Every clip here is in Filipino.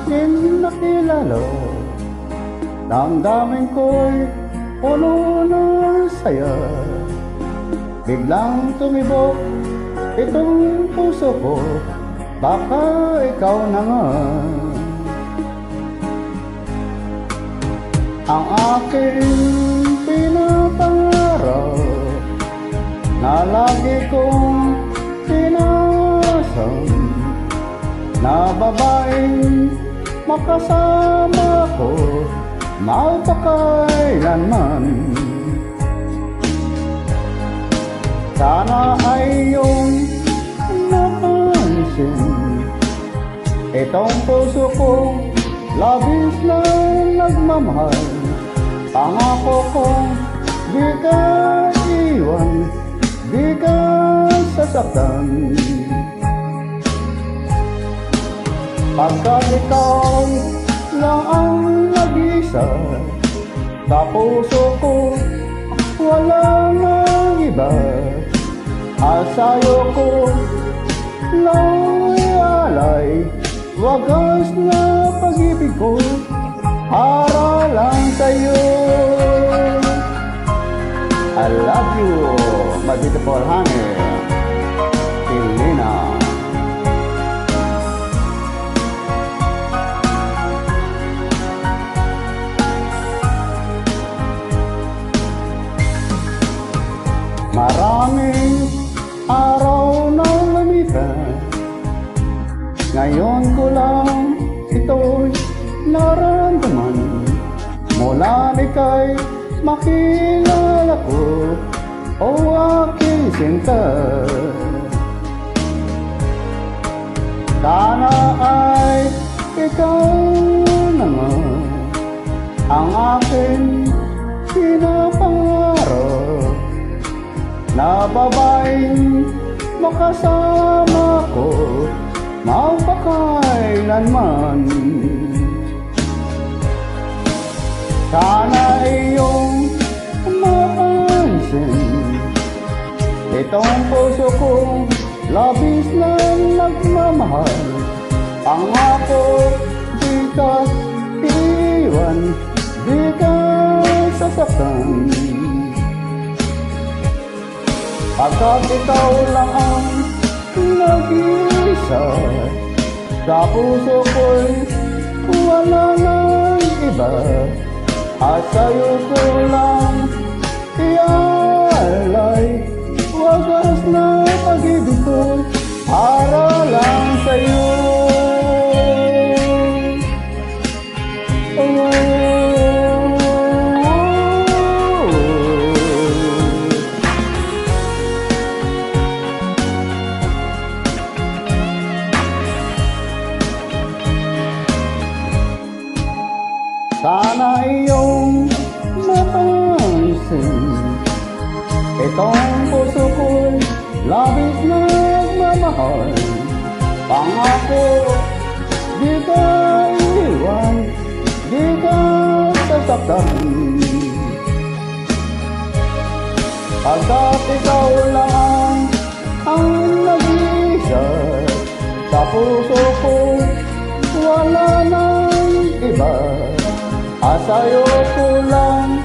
akin nakilala, damdamin ko'y puno ng saya. Biglang tumibok itong puso ko, baka ikaw na nga ang aking pinapangarap, na lagi kong sinasam, na babaeng makasama ko magpakailanman. Sana ay iyong napansin itong puso ko, labis na nagmamahal. Pangako kong di ka iwan, di ka sasaktan, pagkat ikaw lang ang nag-isa sa puso ko, wala nang iba. At sa'yo ko lang ialay wagas na pag-ibig ko, para lang sa'yo. I love you, my beautiful honey, Elena. Maraming araw na lumipas, ngayon ko lang ito'y naramdaman. Mula ika'y makilala ko, o aking sinta. Sana ay ikaw na nga ang aking pinapangarap, na babaeng makasama ko magpakailanman. Sana iyong mapansin itong puso ko, labis na nagmamahal. Pangako di ka iwan, di ka sasaktan, pagkat ikaw lang ang nag-iisa sa puso ko'y wala nang iba. At sa'yo ko lang ialay wagas na pag-ibig ko, para lang sa'yo. Sana iyong mapansin itong puso ko'y labis na nagmamahal. Pangako di ka iwan, di ka sasaktan, pagkat ikaw lang ang nag-iisa sa puso ko, wala nang iba. At sa'yo ko lang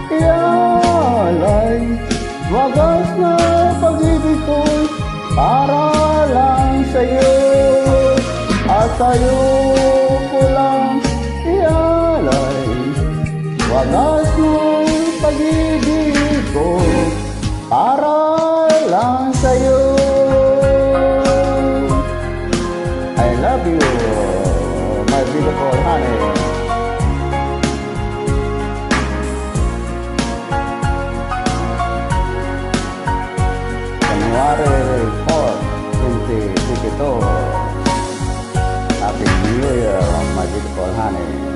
ialay wagas na pag-ibig ko, para lang sa'yo. At sa'yo ko lang ialay wagas na pag-ibig ko, para lang sa'yo. I love you, my beautiful honey. January 4, 2022. Happy New Year, my beautiful honey.